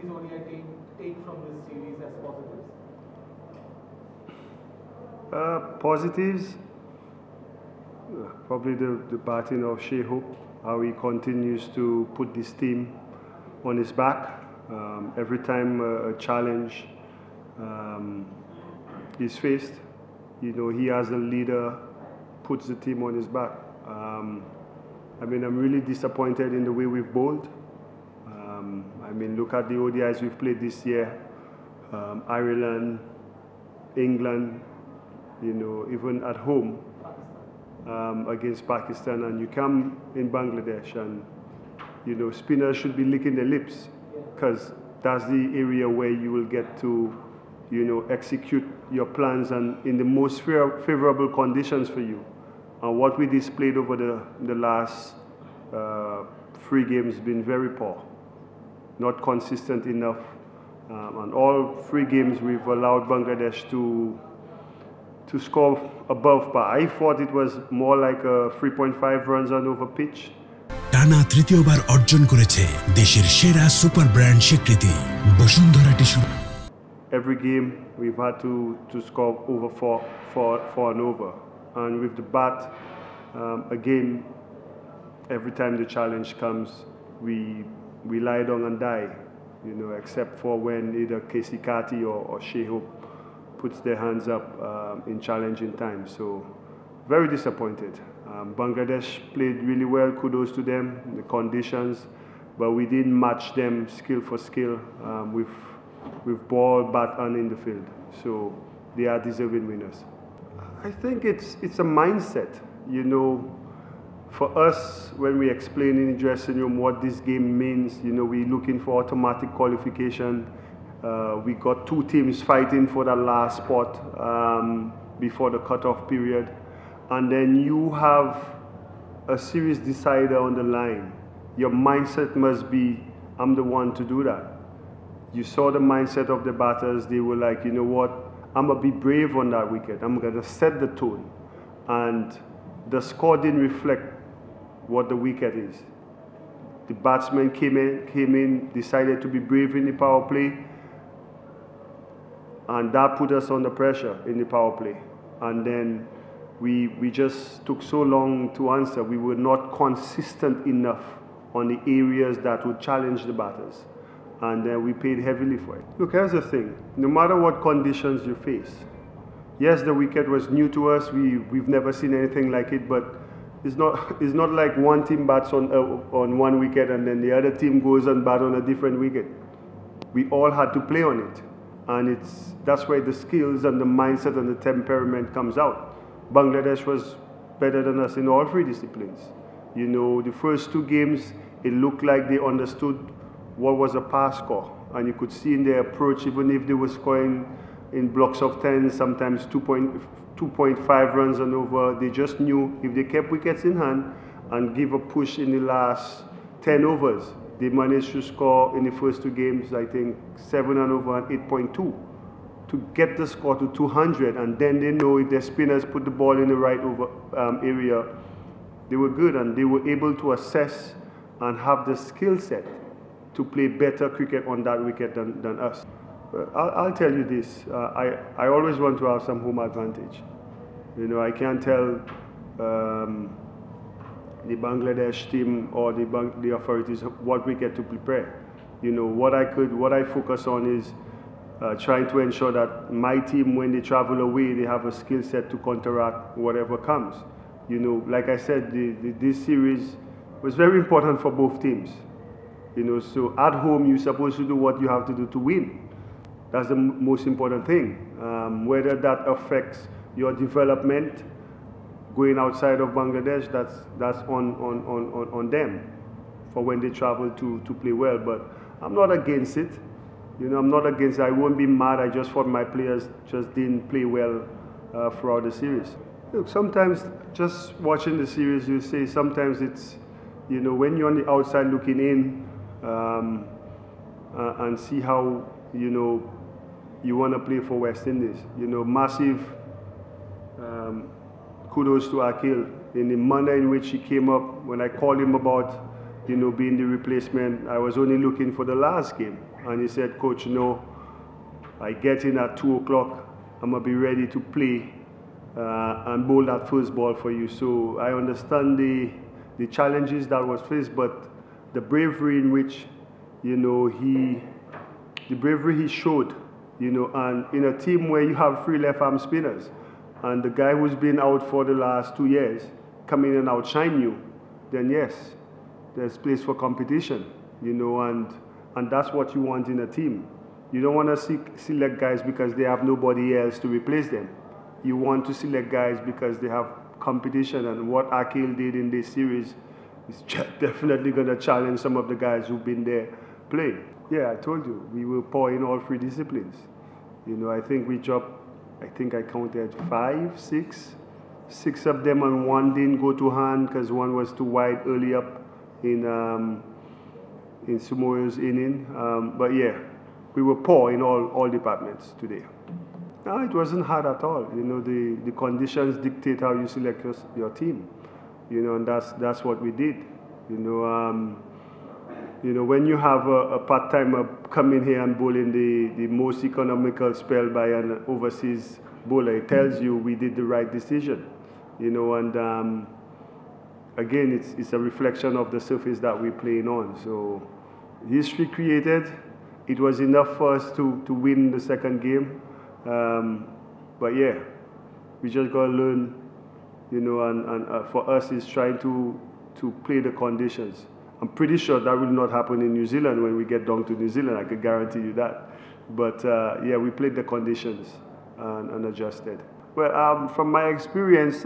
positives only I take from this series as positives? Positives, probably the batting of 𝗂𝗂𝗄, how he continues to put this team on his back. Every time a challenge is faced, he as a leader puts the team on his back. I mean, I'm really disappointed in the way we've bowled. I mean, look at the ODIs we've played this year. Ireland, England, even at home against Pakistan, and you come in Bangladesh and, spinners should be licking their lips, because that's the area where you will get to, execute your plans and in the most favorable conditions for you. And what we displayed over the last 3 games has been very poor, not consistent enough. And all 3 games we've allowed Bangladesh to score above par. I thought it was more like a 3.5 runs on over pitch. টানা তৃতীয়বার অর্জন করেছে দেশের সেরা super brand স্বীকৃতি Bashundhara tissue. Every game we've had to score over 4 and over. And with the bat, again, every time the challenge comes, we lie down and die, except for when either 𝗂𝗍𝗄𝗃 or 𝗂𝗂𝗄 puts their hands up in challenging times. So, very disappointed. Bangladesh played really well, kudos to them, the conditions, but we didn't match them skill for skill with ball, bat and in the field. So, they are deserving winners. I think it's a mindset, for us, when we explain in the dressing room what this game means, we're looking for automatic qualification. We got 2 teams fighting for that last spot before the cutoff period. And then you have a series decider on the line. Your mindset must be, I'm the one to do that. You saw the mindset of the batters. They were like, you know what, I'm going to be brave on that wicket. I'm going to set the tone. And the score didn't reflect what the wicket is. The batsmen came in, decided to be brave in the power play, and that put us under pressure in the power play. And then we just took so long to answer. We were not consistent enough on the areas that would challenge the batters. And then we paid heavily for it. Look, here's the thing. No matter what conditions you face, yes, the wicket was new to us. We've never seen anything like it, but it's not like one team bats on one wicket and then the other team goes and bats on a different wicket. We all had to play on it. And that's where the skills and the mindset and the temperament comes out. Bangladesh was better than us in all 3 disciplines. The first 2 games, it looked like they understood what was a pass score. And you could see in their approach, even if they were scoring in blocks of 10, sometimes 2.5 runs and over, they just knew if they kept wickets in hand and give a push in the last 10 overs, they managed to score in the first 2 games, I think, 7 and over and 8.2 to get the score to 200. And then they know if their spinners put the ball in the right over area, they were good and they were able to assess and have the skill set to play better cricket on that wicket than us. I'll tell you this, I always want to have some home advantage. I can't tell the Bangladesh team or the authorities what wicket to prepare. What I focus on is trying to ensure that my team, when they travel away, they have a skill set to counteract whatever comes. Like I said, this series was very important for both teams. So at home, you're supposed to do what you have to do to win. That's the most important thing. Whether that affects your development going outside of Bangladesh, that's on them for when they travel to play well. But I'm not against it. I'm not against it. I won't be mad. I just thought my players just didn't play well throughout the series. Look, sometimes just watching the series, you say sometimes it's, when you're on the outside looking in and see how, you want to play for West Indies. Massive kudos to Akhil in the manner in which he came up when I called him about you know, being the replacement, I was only looking for the last game. And he said, Coach, no, I get in at 2 o'clock. I'm going to be ready to play and bowl that first ball for you. So I understand the challenges that was faced, but the bravery in which, you know, the bravery he showed, you know, and in a team where you have 3 left-arm spinners, and the guy who's been out for the last 2 years come in and outshine you, then yes, there's place for competition, you know, and that's what you want in a team. You don't want to select guys because they have nobody else to replace them. You want to select guys because they have competition, and what Akil did in this series is definitely going to challenge some of the guys who've been there playing. Yeah, I told you, we will pour in all 3 disciplines. You know, I think we dropped, I think I counted 5, 6 of them, and 1 didn't go to hand because 1 was too wide early up in Sumoyo's inning. But yeah, we were poor in all departments today. No, it wasn't hard at all. You know, the conditions dictate how you select your team. You know, and that's what we did. You know, when you have a part-timer come in here and bowl in the most economical spell by an overseas bowler, it tells you we did the right decision. You know, and again, it's a reflection of the surface that we're playing on. So history created. It was enough for us to win the second game. But yeah, we just got to learn, you know, and for us it's trying to play the conditions. I'm pretty sure that will not happen in New Zealand when we get down to New Zealand, I could guarantee you that. But yeah, we played the conditions and adjusted. Well, from my experience,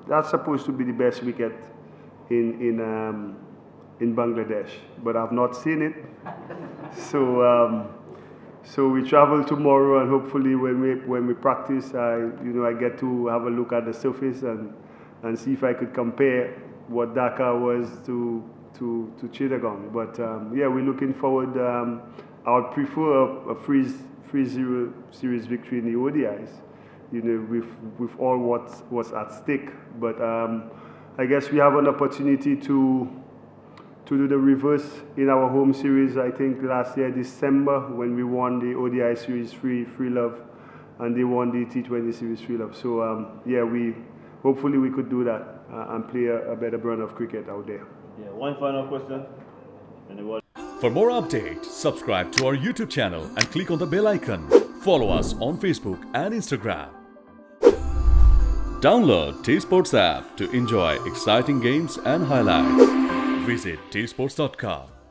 that's supposed to be the best wicket in Bangladesh, but I've not seen it. So we travel tomorrow, and hopefully when we practice, I get to have a look at the surface and see if I could compare what Dhaka was to Chittagong. But yeah, we're looking forward. I would prefer a 3-0 series victory in the ODIs, you know, with all what's at stake. But I guess we have an opportunity to do the reverse in our home series. I think last year, December, when we won the ODI series 3 love, and they won the T20 series 3 love. So yeah, hopefully we could do that and play a better brand of cricket out there. Yeah, one final question. For more updates, subscribe to our YouTube channel and click on the bell icon. Follow us on Facebook and Instagram. Download 𝗃𝗵𝗃𝗃 app to enjoy exciting games and highlights. Visit 𝗃𝗵𝗃𝗃𝗃.com.